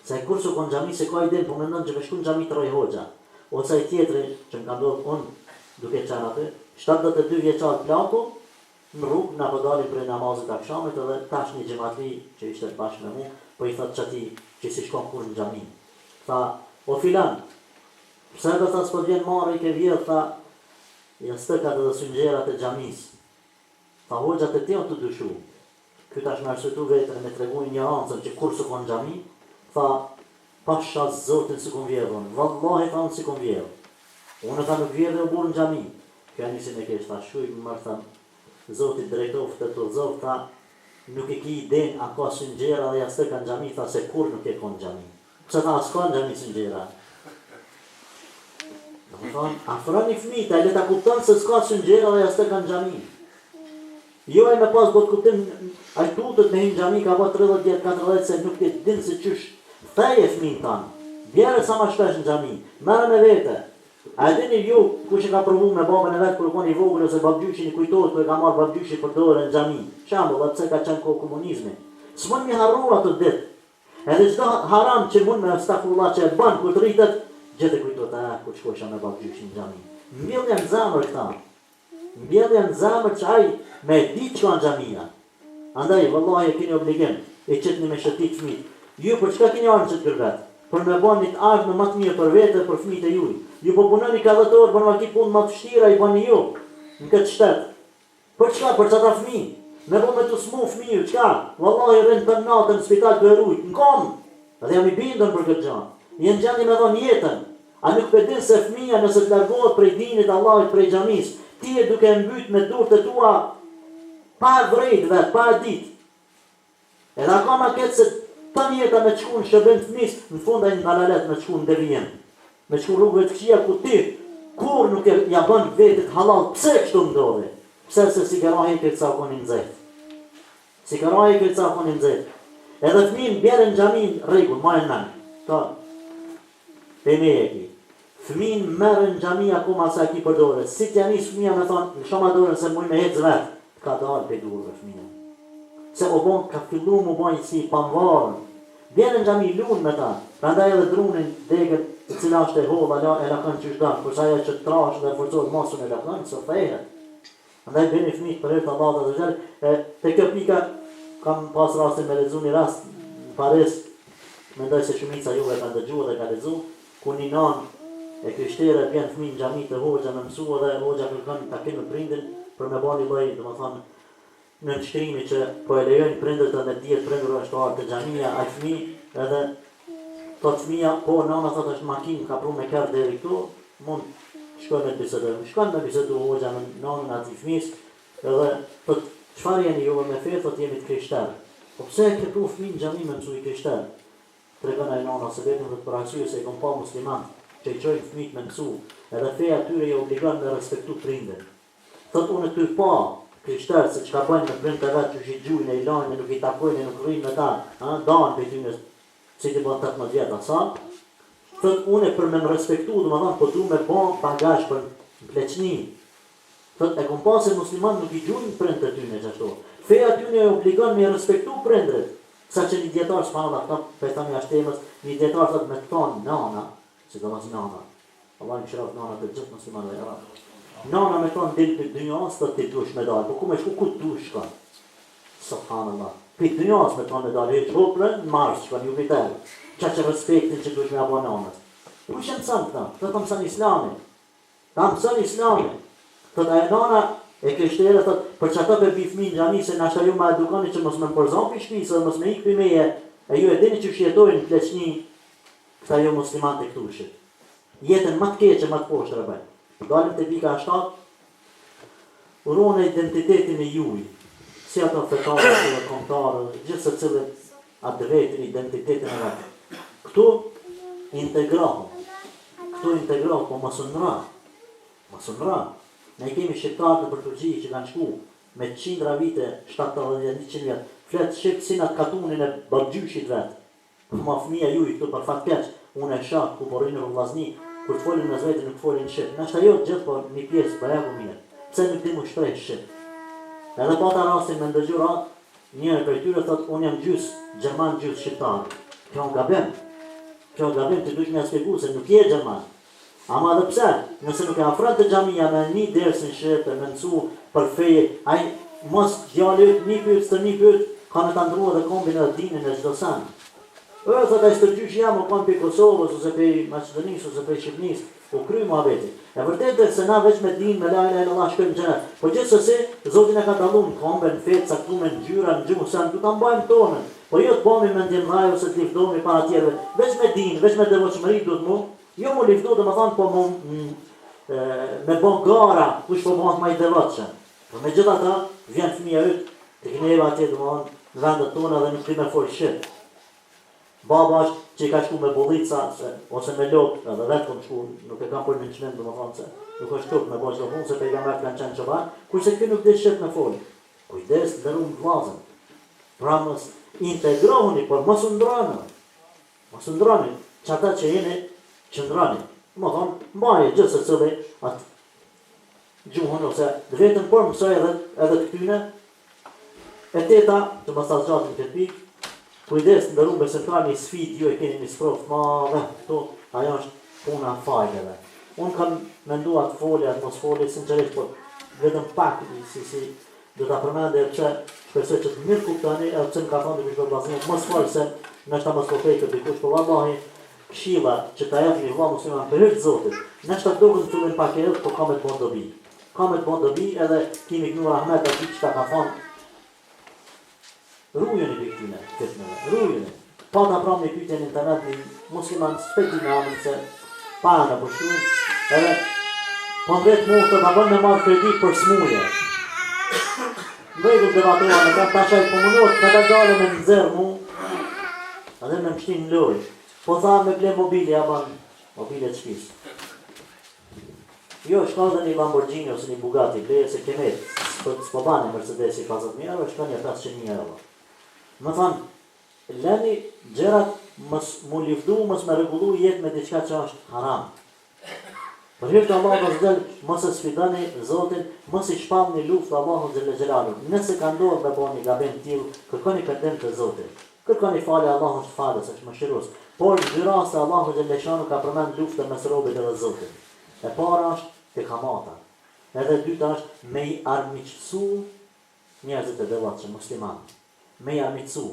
Se kur su kon në xhami se ka iden, po mendon që me shku në xhami të rrej hoxha. Ose ai tjetri që më ka ndodhur unë duke qenë aty, 72 vjeçar plaku, në rrugë na po dalim për namazit akşamit edhe tash një xhamatli që ishte bashkë me mua, po i thot çati që si shkon kur në xhami. Tha, o filan, pse do të s'po vjen marrë i ke vjedh, tha, ja stëkat edhe sungjerat e xhamis. Tha, hoxhat e tjo të dyshu. Ky tash më arsyetu vetën me tregu ignorancën që kur s'u kon në xhami, tha, pasha zotin s'u kon vjedhun. Vallahi tha unë si kon vjedh. Unë tha nuk vjedhe u burë në xhami. Kjo nisi me kesh, tha, shuj më marrë, tha, zotit drejtoft të tërzov, tha, nuk e ki iden a ka sungjera dhe ja stëka në xhami, tha, se kur nuk e kon në xhami. Pse tha, s'ka në xhami sungjera. Afroni fëmijët, ai le ta kupton se s'ka sungjera dhe ja stëka në xhami. Jo ai me pas bot kuptim, ai tutet me në xhami ka bot 30 vjet, 40 se nuk e din se çysh thaje fëmijën tanë. Bjerë sa më shpesh në xhami, merre me vete. A dini ju kush e ka provu me babën e vet kur qen i vogël ose babgjyshin i kujtohet kur e ka marrë babgjyshi për dorë në xhami. Shembull, edhe pse ka qenë kohë komunizmi. S'mund mi harru ato ditë. Edhe çdo haram që mund me astafullah që e bën kur të rritet, gjithë kujtohet kur shkosha me babgjyshin në xhami. Mbjellja në zemër këta. Mbjellja në zemër që ai me ditë që në xhamia. Andaj vallahi keni obligim e çetni me shëtit fëmijët. Ju për çka keni ardhur çet kërvet? Për me bën një ardhmë më të mirë për vete për fëmijët e juaj. Ju po punoni ka 10 orë, bën aki punë më të vështira i bani ju në këtë shtet. Për çka? Për çata fëmijë. Me bën me të smu fëmijë, çka? Vallahi rrin për natën në spital të rujt, në kom. Dhe jam i bindur për këtë gjë. Jen gjendje me dhon jetën. A nuk e din se fëmia nëse të largohet prej dinit Allahut, prej xhamis, ti e duke mbyt me durët e tua pa vrejt vet, pa ditë. Edhe akoma këtë se ta njeta me qku në shërbim të fëmis, në fund ai në dalalet me qku në devijim. Me qku rrugëve të këqija ku ti, kur nuk e ja bën vetit halal, pse kështu ndodhi? Pse se si karahi këtë sa konin nxehtë. Si karahi këtë sa konin nxehtë. Edhe fëmin bjerë në xhamin rregull, majnë men. Ta, e me e ki. Fëmin merë në xhami akoma sa ki për dore. Si t'ja nis fëmija me thonë, në shoma dore se muj me hecë vetë, ka dalë pe durve fëmija. Se o bon ka fillu mu bojnë si pamvarën. Bjerë në xhami lunë me ta, prandaj edhe drunin degët, cila është e holla, e lakën që shdanë, përsa ajo që trash dhe forcohet masën e lakën, së fejet. Andaj bini fëmijët për herë të Allah dhe gjelë, te kjo pika, kam pas rastin me lezu një rast në Paris, mendoj se shumica juve ka dëgjuar dhe ka lexuar, ku një nanë e krishtere vjen fëmijë në xhami të hoxha me mësua dhe hoxha kërkon takim me prindin për me bani lloj, domethënë në nështrimi që po e lejojnë prindët edhe dihet prindër është ardhur te xhamia ai fëmijë edhe thot fëmia po nana thot është makinë ka pru me kërë deri këtu, mund shkoj me bisedë. Shkon me bisedu hoxha me nanën atij fëmijës edhe thot çfarë jeni juve me fe, thot jemi të krishterë. Po pse e ke pru fëmijë në xhami me mësui krishterë? Tregon ai nana se vetëm vetë për arsye se i kom pa musliman që i çojnë fëmijët me mësu, edhe feja atyre i obligon me respektu prindin. Thot unë ty pa krishterë se çka bëjnë me prindët e vet që i gjujnë, i lajnë, nuk i takojnë, nuk rrinë me ta, danë për ty si ti bën 18 vjeta sa. Thot unë për me më respektu, domethënë po du me bë bagazh për pleçni. Thot e kom pa se musliman nuk i gjujnë prindët e tyre ashtu. Feja atyre e obligon me respektu prindrit. Sa që një djetar s'pana këta për tani ashtemës, një djetar thot me të thonë nana, si do mos nana. Allah i shëraf nana të gjithë muslimanëve e rrë. Nana me thonë dilë për dynjas, thot ti dush me dalë, po ku me shku ku dush shkon? Subhanallah. Për dynjas me thonë me dalë, e qoprën, në marës shkon, ju pitelë. Qa që respektin që dush me abo nanës. Ku shë mësën këta? Thot të mësën islami. Ta mësën islami. Thot e nana e krishtere thot, për që ata për bifmi në gjami, se nashta ju ma edukoni që mos me mëpërzon për shpisë, mos me ikë për meje, e ju e dini që shjetojnë në pleçni, këta ju muslimat e këtushit. Jetën më të keqe, më të poshtë rëbaj. Dalim të pika 7, urone identitetin e juj, si ato fetarë, si ato komtarë, gjithë se cilët atë vetin identitetin e vetë. Këtu integrohu, po mos unra. Ne kemi shqiptarë për Turqi që kanë shku me 100 vite, 70-100 vjetë, fletë shqipë si në katunin e bërgjyshit vetë. Ma fëmija ju i këtu për fatë keqë, unë e shakë, ku porrinë për vlazni, kur të folin me zveti nuk folin shqipë. Nështë ajo gjithë për një pjesë, bëjaku mirë. Pse nuk ti mu shprej shqipë? Edhe pa ta rastin me ndëgjurat, njëre për tyre thot, unë jam gjysë Gjerman, gjysë shqiptarë. Kjo në gabim, të dush me spjegu se nuk je Gjerman. Ama dhe pse, nëse nuk e afrat të xhamia me një dersin shqipë, me mësu për feje, ai mos djallit një pyet të një pyet, ka me të ndrua dhe kombin e dinin e çdo sen. Thot ai stërgjysh jam u kanë për Kosovës, ose për Maqedonisë, ose për Shqipënisë, u kry muhabeti. E vërtet dhe se na veç me din, me la ilaha illallah shkojmë në xhenet. Po gjithsesi, Zoti na ka dalluar në komben, fetë, caktuar në ngjyra, në gjuhë, sa du ta mbajmë tonën. Po jo të bëmi me ndjenjë ose të liftohemi para tjerëve, veç me din, veç me devotshmëri duhet mu. Jo mu liftu dhe më thonë, po me bon gara, kush po bëhat ma i devotshëm. Po me gjitha ta, vjen fëmija ytë, të kineva atje dhe më thonë, në vendet tona dhe nuk ti me folë shqip. Baba është që i ka shku me bollica, ose me lopë, edhe vetë kom shku, nuk e kam për në qëllim dhe më thonë se nuk është tupë me bosh dhe punë, se pejgamber kanë qenë qëbar, kurse këj nuk dhe shqip me folë. Kujdes dhe rumë vlazën. Pra mos integrohuni, por mos undroni, që ata që jeni qëndrani. Më thonë, mbaje gjithë se cële atë gjuhën, ose dhe vetëm por mësoj edhe këtyne, e teta, që më stasë gjatë në këtë pikë, kujdes në rrumë se ka një sfit, ju e keni një sprofë madhe, këto, ajo është puna fajleve. Unë kam mendua të folje, atë mos folje, sinqerisht, por vetëm pak, si do ta përmende që shpresoj që të mirë kuptani, edhe që më ka thonë dhe kështë bazinit, mos folje se nështë ta mos kopej këtë dikush, por vallahi, këshilla që ta jap një vëlla musliman për hir të Zotit. Nështë ta duket në fillim pak e edhe, po ka me të bon dobi. Ka me të bon dobi edhe kimi kënu rahmet ati që ta ka thonë. Rujën i këtyne, rujën. Pa ta pram një pyetje në internet një musliman s'peti me amën se para në përshuin, edhe po mbet mu të ta bën me marrë kredit për smuje. Mbejgu debatua me kam tashaj komunot, ka ta gale me nëzër mu, edhe me mështin në lojë. Po tha me ble mobilje, aman, mobilje të shpis. Jo, shka dhe një Lamborghini ose një Bugatti, ble se kemet, s'po bani Mercedesi 50.000 euro, shka një 500.000 euro. Më thanë, leni gjerat mu lifdu, mos me regullu jetë me diçka që është haram. Për hirtë Allah vëzdel, mos e sfidani Zotin, mos i shpam një luft Allahu Gjelle Gjelalu. Nëse ka ndodhë me bo një gabim t'ilë, kërkoni pendim të Zotin. Kërkoni falje Allahu është falës, është mëshirus. Por në dy raste Allahu Gjelle Gjelalu ka përmend luftën mes robit edhe Zotin. E para është të kamata. Edhe dyta është me i armiqësu njerëzit e devotshëm musliman. Me i armiqësu.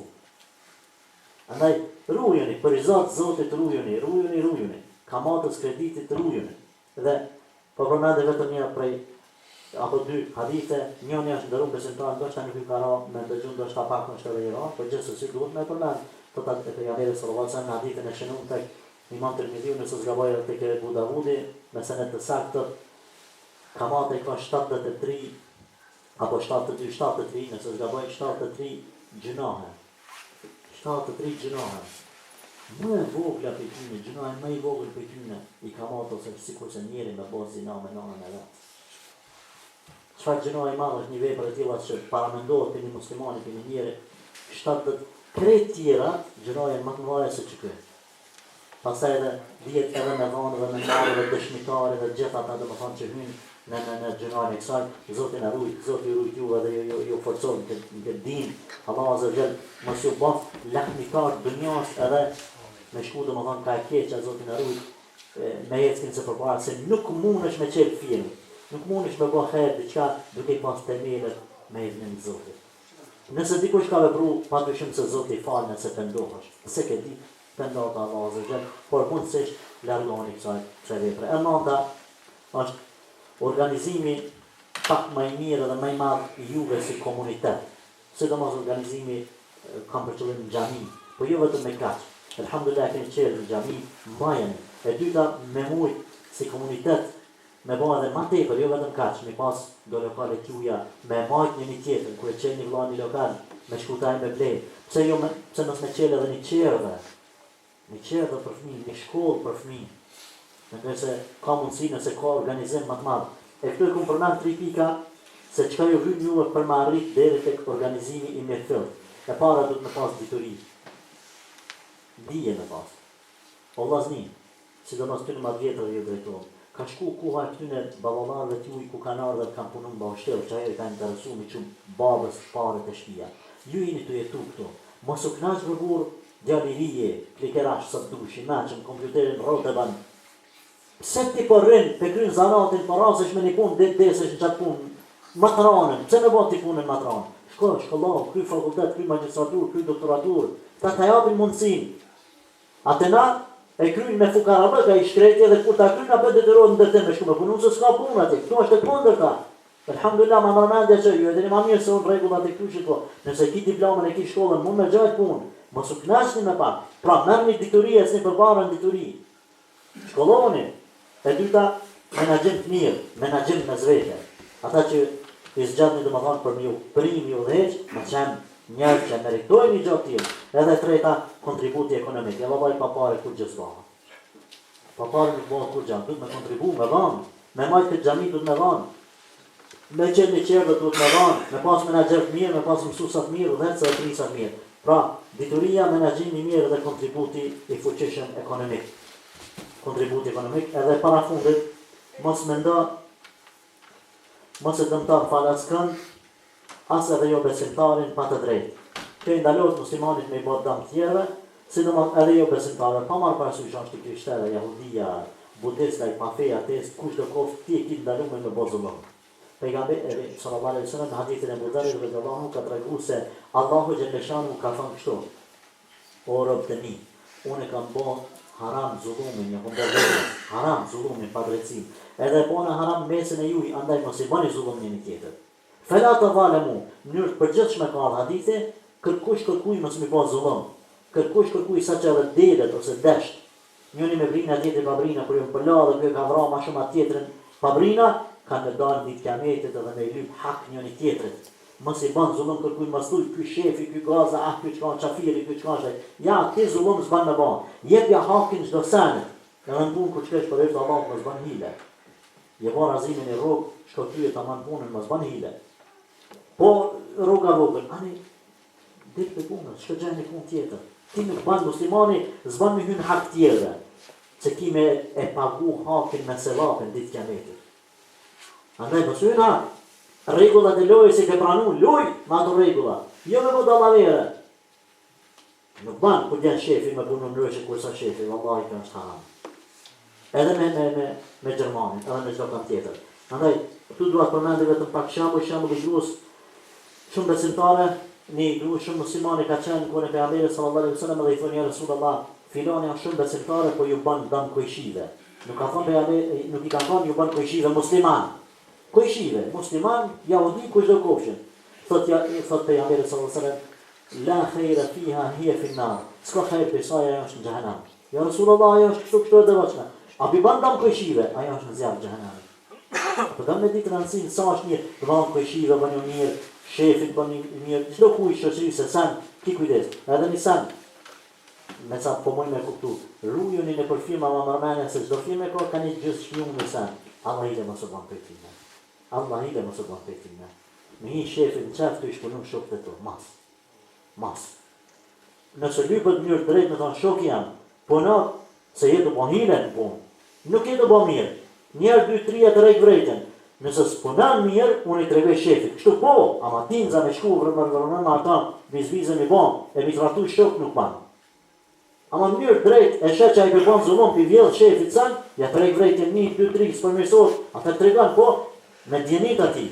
Andaj, rujeni, për i Zotit rujeni. Kamatës kreditit rujeni. Dhe, po përmende vetëm një prej, apo dy hadithe, njëni është ndërum besimtar, ndoshta nuk i ka ra me dëgju, ndoshta pak në shtërë i ra, për gjithsesi duhet me përmend. Thotë e pejgamberit sallallahu alajhi wasallam në hadithin e shënuar tek Imam Tirmidhiu, nëse zgaboj tek Abu Davudi, me senet të saktë, kamata i ka 73 apo 72, 73, nëse zgaboj 73 gjinohe. 73 gjinohe. Më e vogla për tyne, gjinohe më i vogël për tyne, i kamata ose sikur se njeri me bërë zina me nanën e vetë. Çfarë gjinohe i madh është një vepër e tilla që paramendohet për një muslimani, për një njeri, 70 krejt tjera, gjënoje më të mëdha se çka. Pastaj edhe dihet edhe me vonë dhe me marrë dhe dëshmitare dhe gjithë ata domethënë që hyjnë në gjënojen e kësaj, Zoti na ruaj, Zoti ju ruaj juve dhe ju forcon këtë din. Allah azza wa jall mos ju baf lakmikar dunjas edhe me shku domethënë ka e keq, Zoti na ruaj me jetën se përpara se nuk mundesh me çel film. Nuk mundesh me bëj herë diçka duke pas themelet me iznin e Zotit. Nëse dikush ka vepru, patyshim se Zoti fal nëse pendohesh. Se ke di, pendohet Allah azza wa jall, por mundësisht largoni kësaj vepre. E nënta është organizimi pak më i mirë dhe më i madh i juve si komunitet. Sidomos organizimi kam për qëllim xhami, po jo vetëm me kaq. Elhamdulillah kemi qenë në xhami mbajeni. E dyta me mujt si komunitet me bëha dhe ma tepër, jo vetëm kaq, me pas do lokale t'juja, me majt një tjetër, kur e qenë një vlla një lokal, me shkutaj me blej. Pse mos me qelë edhe një qerve për fëmijë, një shkollë për fëmijë. Nëse ka mundësi, nëse ka organizim më të madh. E këtu e kum përmend 3 pika se çka ju hyn juve për me arrit deri tek organizimi i mirëfill. E para duhet me pas dituri. Dije me pas. O vllazni, sidomos ty në madh vjetër ju drejtohem. Ka shku koha e këtyne baballarëve t'juj ku kanë ardhur dhe kanë punu në bashkëtërë, që ajo i ka interesu me qumë babës pare të shtëpia. Ju jeni të jetu këto. Mos u knaq vëgur djali hije, klikerash sot dush, i meqëm, kompjuterin rrote ban. Pse ti po rrin, pe kryn zanatin, po rasesh me një punë, desesh në qatë punë, matranën, pse me bot t'i punën matranën? Shkollah, kry fakultet, kry magistratur, kry doktoratur, ta japin mundësin. Atena, e kryin me fukarabë, ka i shkreti edhe kur ta kryin, apë detyrohet në dërtim me shku me punu, se s'ka punë ati, këtu është e kundërta. Elhamdulillah, ma nërmendja që ju, edhe një ma mirë se unë regullat e këtu që ko, nëse ki diplomën e ki shkollën, mund me gjajt punë, mos u knaqni me pak, pra merr një dituri e s'ni përbarën dituri. Shkollohuni, e dyta, menaxhim të mirë, menaxhim me zvete. Ata që i zgjatni domethënë për ju prim ju dheq, me qenë njerëz që meritojnë një gjatë tillë. Edhe treta, kontributi ekonomik. Ja vallai pa parë kur gjë s'bëha. Pa parë nuk bëhet kur gjë, duhet me kontribu, me dhanë. Me majtë këtë xhami duhet me dhanë. Me qenë një qerë duhet me dhanë, me pas menaxher të mirë, me pas mësuesa të mirë, dhe të prisa të mirë. Pra, dituria, menaxhimi i mirë dhe kontributi i fuqishëm ekonomik. Kontributi ekonomik, edhe para fundit, mos e dëmtar falaskën, as edhe jo besimtarin pa të drejtë. Kjo i ndalohet muslimanit me i bërë dëm tjerëve, sidomos edhe jo besimtarëve, pa marrë parasysh është i krishterë, jahudia, budista, i pafeja, ateist, kush do koftë ti e ki ndalume me bërë zullum. Pejgamberi sallallahu alaihi wasallam në hadithin e Buxharit radhiyallahu ka treguar se Allahu xhaleshanu ka thënë kështu: O rob të mi, unë kam bërë haram zullumin, ja kam bërë haram zullumin pa drejtësi. Edhe bona haram mesin e juaj, andaj mos i bëni zullum një tjetër. Fela të valemu, në mënyrë përgjithshme ka hadithi, kërkuj mos mi bëj zullum. Kërkuj sa që edhe delet ose desht. Njëri me brina tjetri pa brina, kur ju përla dhe kjo ka vra ma shumë atë tjetrin pa brina, kanë me dalë ditë kiametit edhe me lyp hak njëri tjetrit. Mos i bën zullum, kërkuj mos thuj ky shefi, ky gaza, ky çka çafiri, ky çka shaj. Ja, ti zullum s'ban me bën. Jepja hakin çdo sene. Edhe në punë kur shkesh për Allah mos bën hile. Je bën azimin e rrugë, shkotyje tamam punën mos bën hile. Po rruga vogël, ani ditë të punës, shkëgjën një punë tjetër. Ti nuk ban muslimani, s'ban me hyn hak tjetër. Se ti me e pagu hakin me sevapin ditë kiametit. Andaj mos hyn hak. Rregullat e lojës i ke pranu, loj me ato rregulla. Jo me bo dallavere. Nuk ban kur vjen shefi me punu ndryshe kur sa shefi, vallahi kjo është haram. Edhe me Gjermanin, edhe me çdo kam tjetër. Andaj, këtu duhet përmendi vetëm pak shembull i gruas shumë besimtare, një shumë muslimani ka qenë kur e pejgamberi sallallahu alaihi wasallam dhe i thonë ja Rasulullah, filani janë shumë besimtarë, po ju bën dëm kojshive. Nuk ka thonë pejgamberi, nuk i ka thonë ju bën kojshive musliman. Kojshive, musliman, jahudi, kushdo kofshin. Thot pejgamberi sallallahu alaihi wasallam, la khayra fiha hiya fi an-nar. S'ka khair për sa ajo është në xhehenam. Ja Rasulullah, ajo është kështu e devotshme. A bi bën dëm kojshive, ajo është në zjarr xhehenam. Po dëm me ditë rëndësinë sa është mirë, të bën kojshive, bën mirë, shefit bën mirë, çdo kuj shoqërisë sen, ki kujdes. Edhe një sen, me sa po moj me kuptu, rujuni në për firma ma mërmenja se çdo firme ka një gjithë shpjung në sen. Allah i dhe mos e bën për time. Allah i dhe mos e bën për time. Me hi shefit në qef të i shpunun shokët e to, mas. Nëse lypët njërë drejt me thonë shok jam, po në, se jetë po hile në punë, nuk jetë po mirë. Njerë, 2, 3 të rejtë vrejten. Nëse s'punan mirë, unë i tregoj shefit. Kështu po, ama tinza me shku vërmërmërmërmër ata, vizvizën i bon, e mi tratu shok nuk ban. Ama në njërë drejt, e shet që a i përbon zullon për vjellë shefit sen, ja treg vrejtën 1, 2, 3, së përmirësor, ata tregan po, me djenit ati.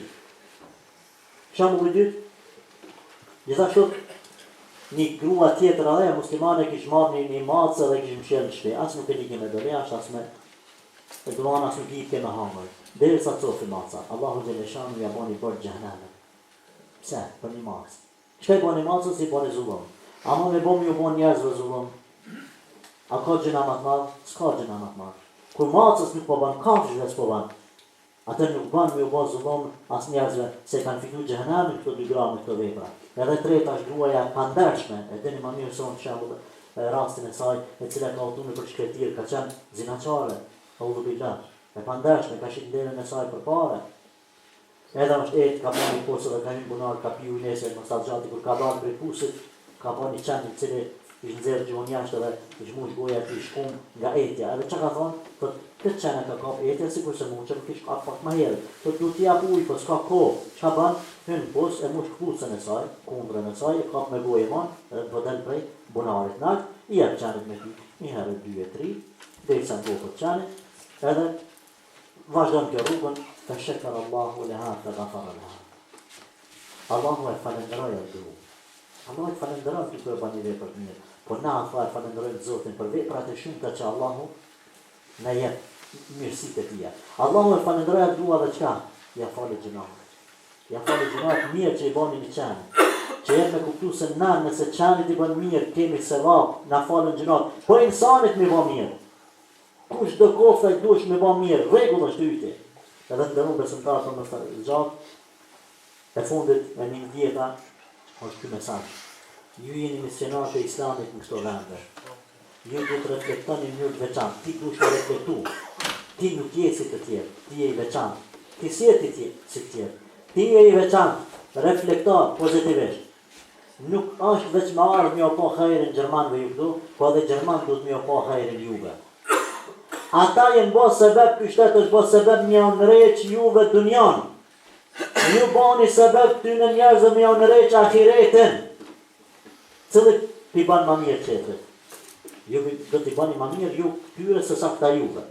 Shamu i dytë, gjithashtu, një grua tjetër adhe, muslimane kish marrë një macë dhe kish mshirë në shpe. As nuk e një me dole, as me e duan as nuk i ke me hangër. Dhe sa cofi maca, Allahu Gjeleshanu ja bani bërë gjahnanë. Pse? Për një macë. Shka i bani macë, si bani zullon. Ama me bom ju bon njerëzve zullon. A ka gjëna matë madhë? S'ka gjëna matë madhë. Kur macës nuk po ban, kafshëve s'po ban. Atër nuk ban me ju bon zullon as njerëzve se kanë fitu gjahnanë këto 2 gramë këto vepra. Edhe treta është gruaja pandershme, e dini ma mirë sonë shembull rastin e saj, e cila ka autume për shkretirë, ka qenë zinaqare, Allahu billah, e pandershme, ka shqit nderën e saj për pare. Edhe është etë, ka bani posë dhe ka një bunar, ka piju i nese, në statë gjati, kur ka dalë për pusit, ka bani qenë cili ishtë nëzirë gjivon jashtë dhe ishtë mush goja të i shkum nga etja. Edhe që ka thonë, thot, këtë qene ka kap etja, si kurse mu që nuk ishtë kap pak ma herë. Thot, du t'ja uj, po s'ka kohë. Që ka banë, hynë pos, e mush këpucën e saj, kundrën e saj, e kap me goje man, edhe të vëdel prej bunarit nalt, i e qenit me ty, një herë, 2 e 3, dhe i sa në kohë qenit, edhe vazhdojnë kjo rrugën, të shekër Allahu leha, të gafara leha. Allahu e falenderoj e dru. Allahu e falenderoj të kërë bani vepër të mirë. Po na fa e falenderojnë Zotin për veprat e shumta që Allahu na jep mirësitë e tija. Allahu e falenderoj atë dua dhe çka? Ja falë gjunat. Ja falë gjunat mirë që i bani një qenë. Që jetë me kuptu se na nëse qenit i bën mirë, kemi sevap, na falën gjunat. Po insanit me bën mirë. Kush do kofta i dush me bën mirë, rregull është yti. Edhe të dënu besimtarë për më gjatë, e fundit e një djeta, është ky mesazh. Ju jeni misionarë të islamit në këto vende. Ju du të reflektoni një të veçantë. Ti dush me reflektu. Ti nuk je si të tjerë. Ti je i veçantë. Ti si e ti si të tjerë. Ti je i veçantë. Reflekto pozitivisht. Nuk është veç me ardhë mjo po hajrin Gjermanëve ju këtu, po edhe Gjermanë du të mjo po hajrin juve. Ata jenë bo sebeb, ky shtetë është bo sebeb mjo nëreq juve dunjan. Ju bani sebeb ty në njerëzë mjo nëreq ahiretin. Cëllit t'i banë ma mirë qetërit. Ju do t'i bani ma mirë ju tyre se sa këta juve.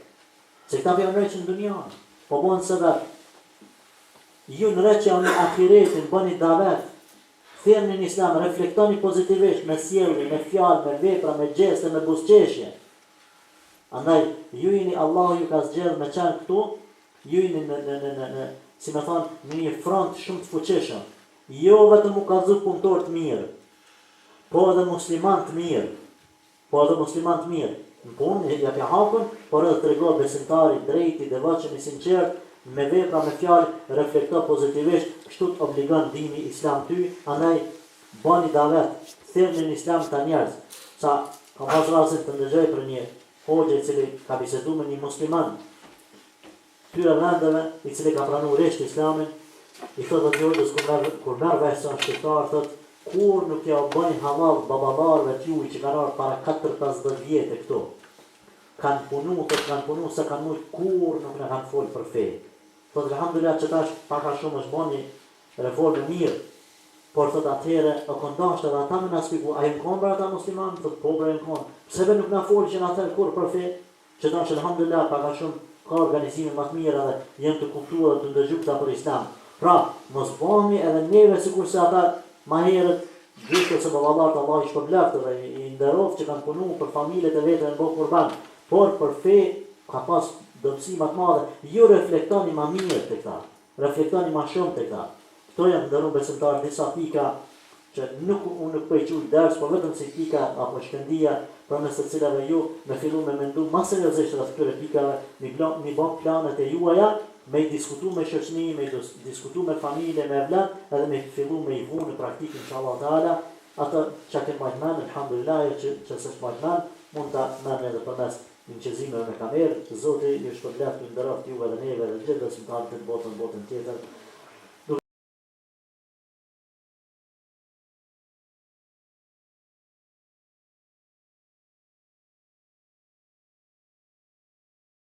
Se këta për nëreqë në dunjanë. Po bënë sebeb. Ju nëreqë janë në ahiretin, bëni davet. Thirrni në islam, reflektoni pozitivisht, me sjellje, me fjalë, me vepra, me gjeste, me buzëqeshje. Andaj, ju jeni Allahu ju ka zgjedhë me qenë këtu, ju jeni në si me thonë, në një front shumë të fuqishëm. Jo vetëm u kallëzu punëtor të mirë, po edhe musliman të mirë. Në punë, ja pja hakun, por edhe të rego besimtari, drejti, devotshëm, i sinqert, me vepra, me fjalë, reflekto pozitivisht, kështu të obligon dini islam ty, andaj bani davet, thirrni në islam të njerëz. Sa kam pas rastin të ndëgjoj për një hoxhe i cili ka bisedu me një musliman, tyre vendeve, i cili ka pranu resht islamin, i thotë atë hoxhës kur merr vesh son shqiptar, thotë kur nuk ja bëjnë halal babalarëve t'juj që kanë ardhur para 4-50 vjetë këtu. Kanë punu se kanë mujt kur nuk në kanë folë për fe. Thotë alhamdulillah që tash paka shumë është bën një reformë mirë, por thotë atëherë o kondashtë edhe ata më na spiku, a jenë konë për ata muslimanë? Thotë po për jenë konë. Pse nuk na folë që në atëherë kur për fe? Që tash alhamdulillah paka shumë ka organizime më të mira dhe jenë të kuptuar dhe të ndëgjuar për islam. Pra, mos bëhemi edhe neve sikur se ata ma herët Gjithë se baballat Allah i shpërbleft dhe i nderoft që kanë punu për familjet e vete në bo kurban, por për fe ka pas dobësi më të madhe. Ju reflektoni ma mirë të këta, reflektoni ma shumë të këta. Këto janë nderuar besimtarë disa pika që unë nuk po i quj ders, por vetëm si pika apo shkëndija përmes të cilave ju me fillu me mendu më seriozisht rreth këtyre pikave, mi bë planet e juaja, me i diskutu me shoqëni, me i diskutu me familje, me evlat, edhe me fillu me i vu në praktikë inshallah taala. Ato që kemë majtmen, alhamdulillah, që s'është majtmen, mund ta merrni edhe përmes inqezimeve me kamerë. Zoti ju shpërblet, ju nderoft juve dhe neve dhe gjithë besimtarët në botën tjetër.